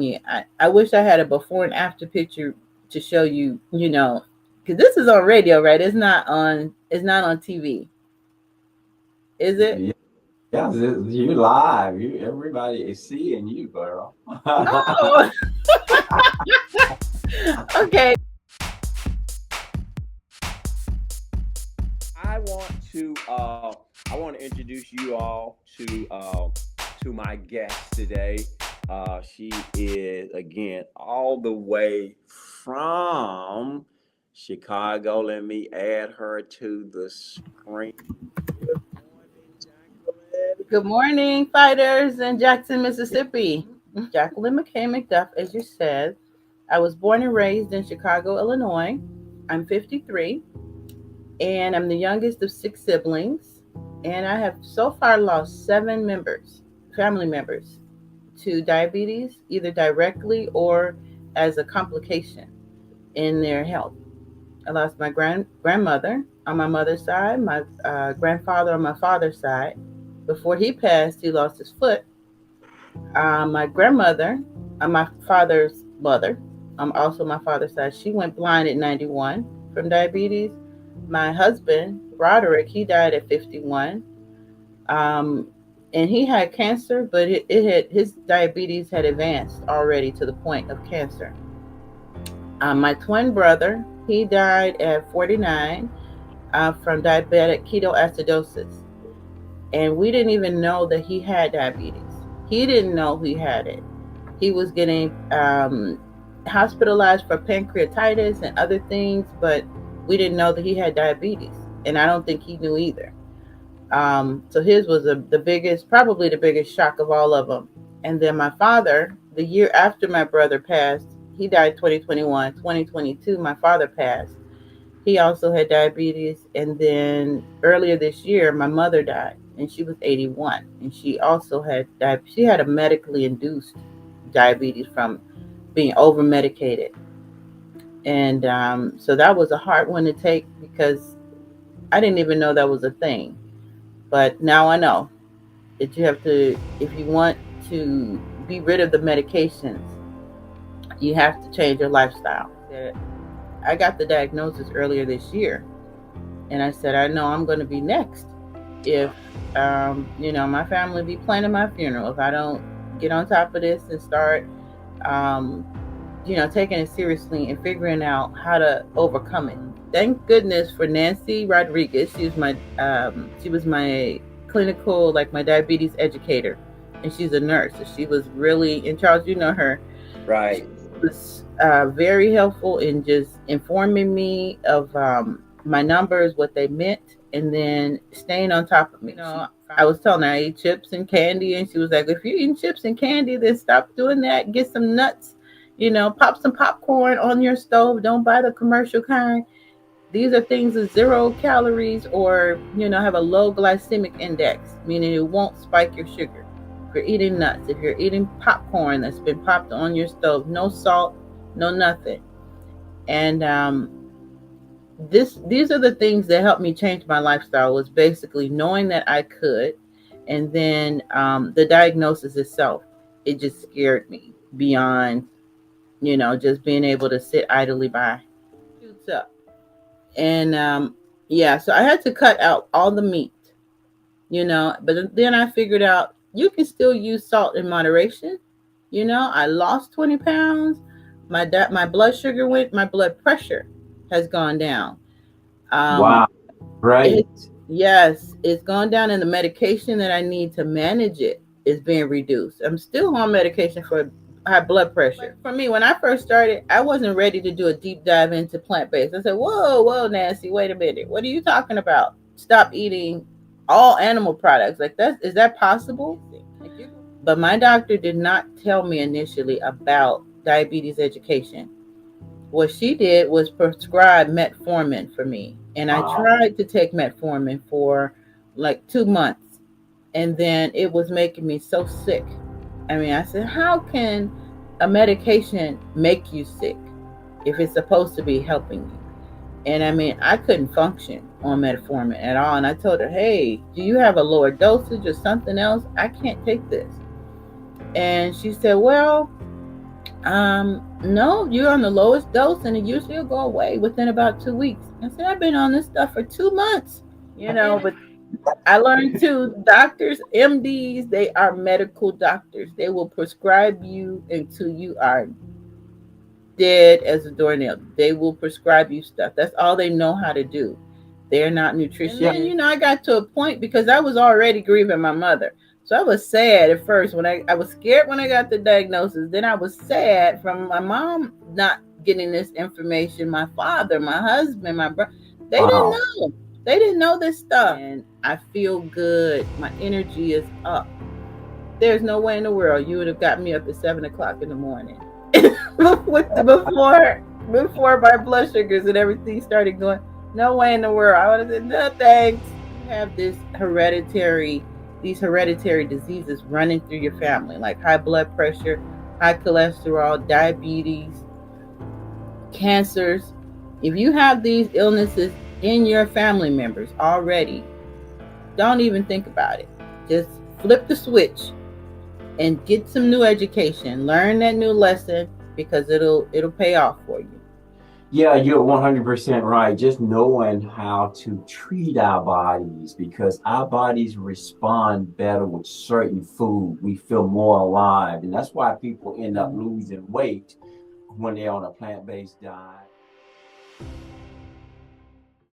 you, I wish I had a before and after picture to show you, because this is on radio, right? It's not on TV, is it? Yeah, yeah, you live. Everybody is seeing you, girl. Oh, okay. I want to introduce you all to my guest today. She is again all the way from Chicago. Let me add her to the screen. Good morning, Jacqueline. Good morning, fighters in Jackson, Mississippi. Jacqueline McCain-McDuff, as you said. I was born and raised in Chicago, Illinois. I'm 53, and I'm the youngest of six siblings. And I have so far lost seven members, family members, to diabetes, either directly or as a complication in their health. I lost my grandmother on my mother's side, my grandfather on my father's side. Before he passed, he lost his foot. My grandmother, my father's mother, also my father's side, she went blind at 91 from diabetes. My husband, Roderick, he died at 51. And he had cancer, but his diabetes had advanced already to the point of cancer. My twin brother, he died at 49 from diabetic ketoacidosis. And we didn't even know that he had diabetes. He didn't know he had it. He was getting hospitalized for pancreatitis and other things, but we didn't know that he had diabetes. And I don't think he knew either. So his was probably the biggest shock of all of them. And then my father, the year after my brother passed, he died 2021. 2022, my father passed. He also had diabetes. And then earlier this year, my mother died, and she was 81. And she also had she had a medically induced diabetes from being over medicated. And so that was a hard one to take because I didn't even know that was a thing. But now I know that you have to, if you want to be rid of the medications, you have to change your lifestyle. I got the diagnosis earlier this year, and I said, I know I'm going to be next if, my family be planning my funeral. If I don't get on top of this and start, taking it seriously and figuring out how to overcome it. Thank goodness for Nancy Rodriguez. She was my clinical, like my diabetes educator, and she's a nurse. So she was really, and Charles, you know her. Right. She was very helpful in just informing me of my numbers, what they meant, and then staying on top of me. I was telling her I eat chips and candy, and she was like, if you're eating chips and candy, then stop doing that. Get some nuts, pop some popcorn on your stove. Don't buy the commercial kind. These are things with 0 calories or, have a low glycemic index, meaning it won't spike your sugar. If you're eating nuts, if you're eating popcorn that's been popped on your stove, no salt, no nothing. And these are the things that helped me change my lifestyle, was basically knowing that I could. And then the diagnosis itself, it just scared me beyond, just being able to sit idly by. Shoots up. And so I had to cut out all the meat, but then I figured out you can still use salt in moderation. I lost 20 pounds. My blood sugar my blood pressure has gone down. Wow, right. Yes, it's gone down, and the medication that I need to manage it is being reduced. I'm still on medication for high blood pressure. For me, when I first started, I wasn't ready to do a deep dive into plant-based. I said, whoa, Nancy, wait a minute. What are you talking about? Stop eating all animal products. Like is that possible? But my doctor did not tell me initially about diabetes education. What she did was prescribe metformin for me. And I tried to take metformin for like 2 months. And then it was making me so sick. I mean, I said, how can a medication make you sick if it's supposed to be helping you? And I mean, I couldn't function on metformin at all. And I told her, hey, do you have a lower dosage or something else? I can't take this. And she said, well, No, you're on the lowest dose, and it usually will go away within about 2 weeks. I said, I've been on this stuff for 2 months, but I learned too, doctors, MDs, they are medical doctors. They will prescribe you until you are dead as a doornail. They will prescribe you stuff. That's all they know how to do. They're not nutritionists. And then, I got to a point because I was already grieving my mother. So I was sad at first when I was scared when I got the diagnosis. Then I was sad from my mom not getting this information. My father, my husband, my brother, they didn't know. They didn't know this stuff. And I feel good. My energy is up. There's no way in the world you would have got me up at 7 o'clock in the morning. before my blood sugars and everything started going. No way in the world. I would have said, no thanks. You have these hereditary diseases running through your family, like high blood pressure, high cholesterol, diabetes, cancers. If you have these illnesses in your family members already, don't even think about it. Just flip the switch and get some new education. Learn that new lesson because it'll pay off for you. Yeah, you're 100% right. Just knowing how to treat our bodies, because our bodies respond better with certain food. We feel more alive. And that's why people end up losing weight when they're on a plant-based diet.